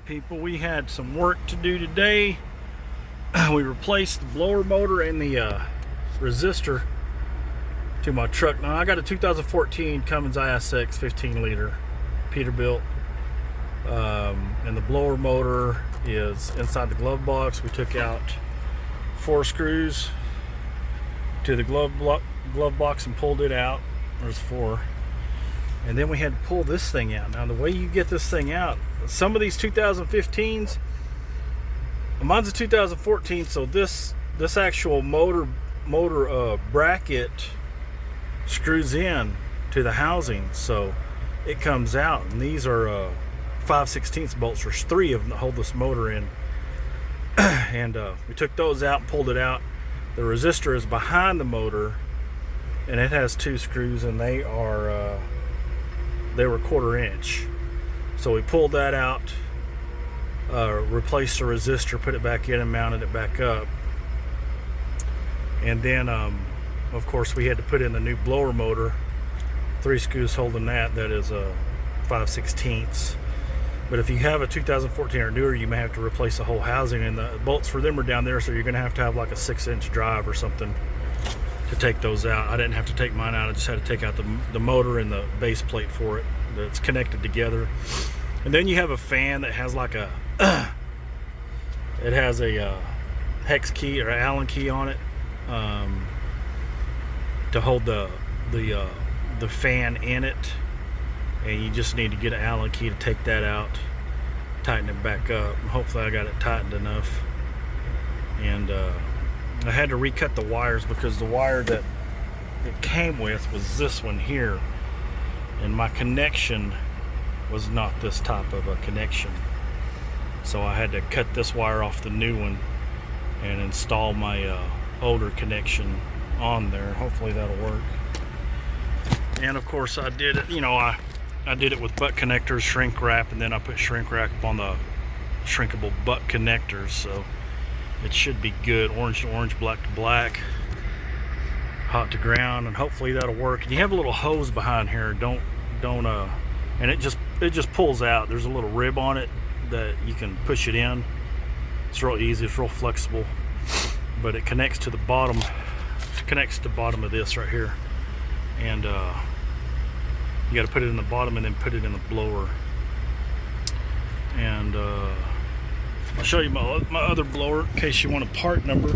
people, we had some work to do today. We replaced the blower motor and the resistor to my truck. Now I got a 2014 Cummins ISX 15 liter Peterbilt, and the blower motor is inside the glove box. We took out 4 screws to the glove box and pulled it out. There's 4. And then we had to pull this thing out. Now the way you get this thing out, some of these 2015s, mine's a 2014, so this actual motor bracket screws in to the housing, so it comes out. And these are 5/16 bolts. There's 3 of them that hold this motor in. And we took those out and pulled it out. The resistor is behind the motor, and it has 2 screws, and they were 1/4 inch. So we pulled that out, replaced the resistor, put it back in and mounted it back up. And then of course we had to put in the new blower motor, 3 screws holding that is a 5/16. But if you have a 2014 or newer, you may have to replace the whole housing, and the bolts for them are down there, so you're gonna have to have like a 6-inch drive or something to take those out. I didn't have to take mine out. I just had to take out the motor and the base plate for it that's connected together. And then you have a fan that has like a it has a hex key or Allen key on it, to hold the fan in it, and you just need to get an Allen key to take that out, tighten it back up. Hopefully I got it tightened enough. And I had to recut the wires because the wire that it came with was this one here, and my connection was not this type of a connection, so I had to cut this wire off the new one and install my older connection on there. Hopefully that'll work. And of course I did it, I did it with butt connectors, shrink wrap, and then I put shrink wrap on the shrinkable butt connectors, so it should be good. Orange to orange, black to black, hot to ground, and hopefully that'll work. And you have a little hose behind here, and it just pulls out. There's a little rib on it that you can push it in. It's real easy, it's real flexible, but it connects to the bottom. It connects to the bottom of this right here, and you got to put it in the bottom and then put it in the blower. And I'll show you my other blower in case you want a part number.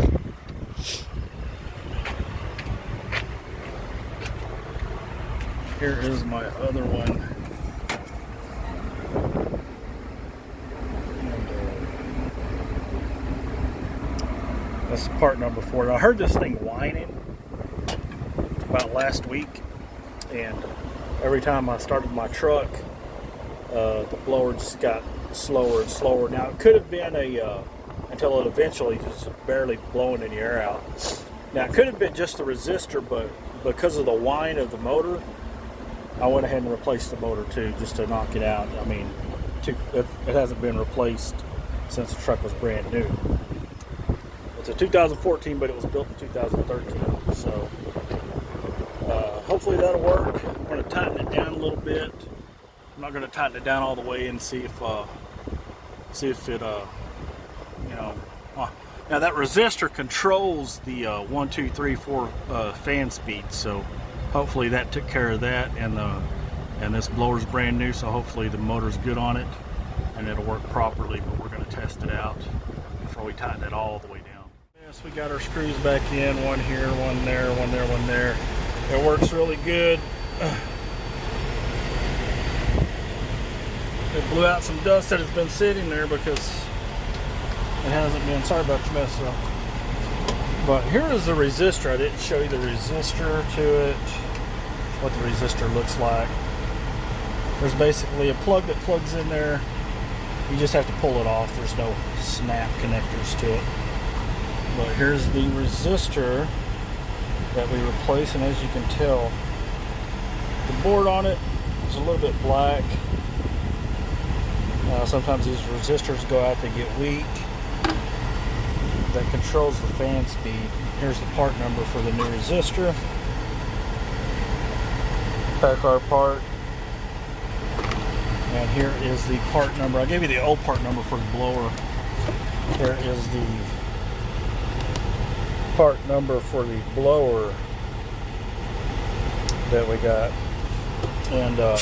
Here is my other one. That's the part number for it. I heard this thing whining about last week, and every time I started my truck, the blower just got slower and slower. Now it could have been until it eventually just barely blowing any air out. Now it could have been just the resistor, but because of the whine of the motor, I went ahead and replaced the motor too, just to knock it out. I mean, it hasn't been replaced since the truck was brand new. It's a 2014, but it was built in 2013. So hopefully that'll work. I'm going to tighten it down a little bit. I'm not going to tighten it down all the way and see if it now that resistor controls the 1, 2, 3, 4 fan speed. So hopefully that took care of that, and this blower's brand new, so hopefully the motor's good on it and it'll work properly. But we're going to test it out before we tighten it all the way down. Yes, we got our screws back in. One here, one there, one there, one there. It works really good. It blew out some dust that has been sitting there because it hasn't been. Sorry about the mess up. But here is the resistor. I didn't show you the resistor to it, what the resistor looks like. There's basically a plug that plugs in there. You just have to pull it off. There's no snap connectors to it. But here's the resistor that we replaced, and as you can tell, the board on it is a little bit black. Sometimes these resistors go out, they get weak. That controls the fan speed. Here's the part number for the new resistor. Pack our part. And here is the part number. I gave you the old part number for the blower. Here is the part number for the blower that we got. And the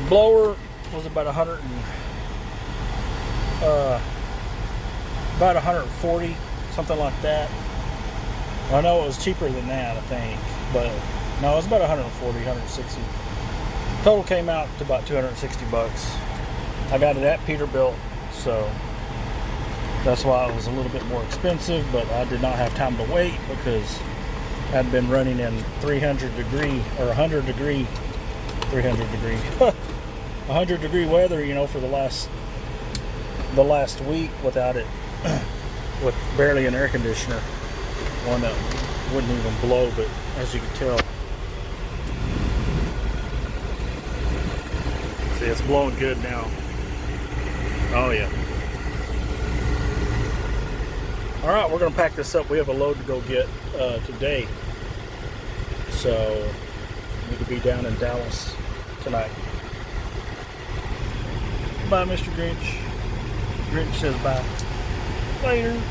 blower was about 140, something like that. I know it was cheaper than that, I think, but no, it was about 140, 160. Total came out to about 260 bucks. I got it at Peterbilt, so that's why it was a little bit more expensive, but I did not have time to wait because I'd been running in 300 degree or 100 degree 100 degree weather, you know, for the last week without it, with barely an air conditioner, one that wouldn't even blow. But as you can tell, see, it's blowing good now. Oh yeah. All right, we're gonna pack this up. We have a load to go get today, so we need to be down in Dallas tonight. Bye, Mr. Grinch. Grinch says bye. Later.